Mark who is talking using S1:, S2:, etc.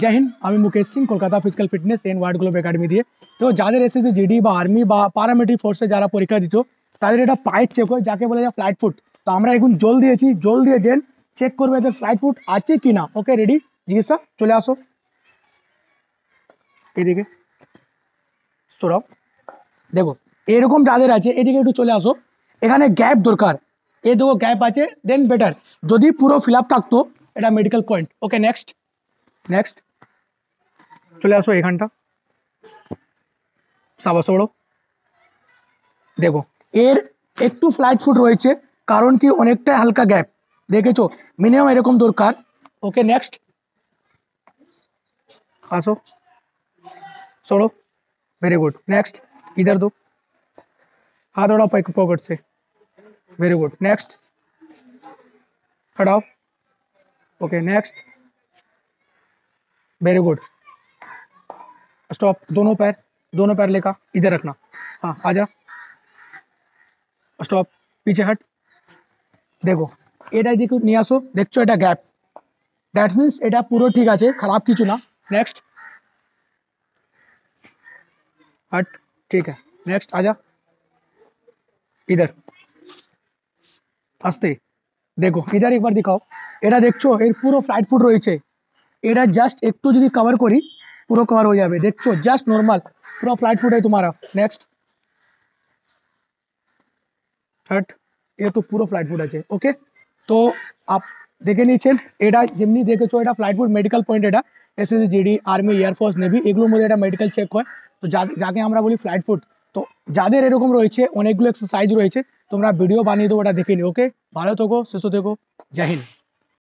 S1: জয় হিন্দ, আমি Mukesh Singh, Kolkata physical fitness and world globe academy দিয়ে। তো যাদের এসএসসি জিডি বা আর্মি বা প্যারামিলিটারি ফোর্সে যারা পরীক্ষা দিত তাদের এটা পায়ের চেক হয়, যাকে বলে যায় ফ্লাইট ফুট। তো আমরা এখন জল দিয়েছি, জল দিয়ে দেন চেক করবে এদের ফ্লাইট ফুট আছে কি না। Okay ready? জিজ্ঞাসা চলে আসো এদিকে, সরাও। দেখো এরকম যাদের আছে এদিকে একটু চলে আসো। এখানে গ্যাপ দরকার, এ দেখো গ্যাপ আছে, দেন বেটার। যদি পুরো ফিল আপ থাকতো এটা medical point. Okay next, next চলে আসো এখানটা, সাবাস ওড়ো। দেখো এর একটু ফ্লাইট ফুট রয়েছে, কারণ কি অনেকটা হালকা গ্যাপ, দেখেছো? মিনিমাম এরকম দরকার। ওকে নেক্সট, আসো छोड़ो, वेरी गुड। नेक्स्ट, इधर दो, हाथ उड़ाओ पॉकेट से, वेरी गुड। नेक्स्ट, हटाओ। Okay next, very good. Stop, दोनों पैर लेकर इधर रखना। हाँ आजा, स्टॉप, पीछे हट। देखो এটা দিকে নিয়ে আসো, দেখছো এটা গ্যাপ, দ্যাট মিন্স এটা পুরো ঠিক আছে, খারাপ কিছু না। নেক্সট, हट, ठीक है। नेक्स्ट आजा इधर, আস্তে। দেখো इधर একবার দেখাও, এটা দেখছো এর পুরো ফ্লাইট ফুট রয়েছে, এটা জাস্ট একটু যদি কভার করি পুরো কভার হয়ে যাবে, দেখছো? জাস্ট নর্মাল পুরো ফ্লাইট ফুট है तुम्हारा। नेक्स्ट, हट, ये तो পুরো ফ্লাইট ফুট আছে। ওকে, তো আপ দেখে নিয়েছেন এটা যেমনি দেখেছো, এটা ফ্লাইট ফুট মেডিকেল পয়েন্ট। এটা SSC GD army air force navy এগুলোর মধ্যে এটা মেডিকেল চেক হয়। তো যাকে আমরা বলি ফ্লাইট ফুট। তো যাদের এরকম রয়েছে অনেকগুলো এক্সারসাইজ রয়েছে, তোমরা ভিডিও বানিয়ে দেবো, ওটা দেখে নিও। ওকে, ভালো থেকো, সুস্থ থেকো, জয় হিন্দ।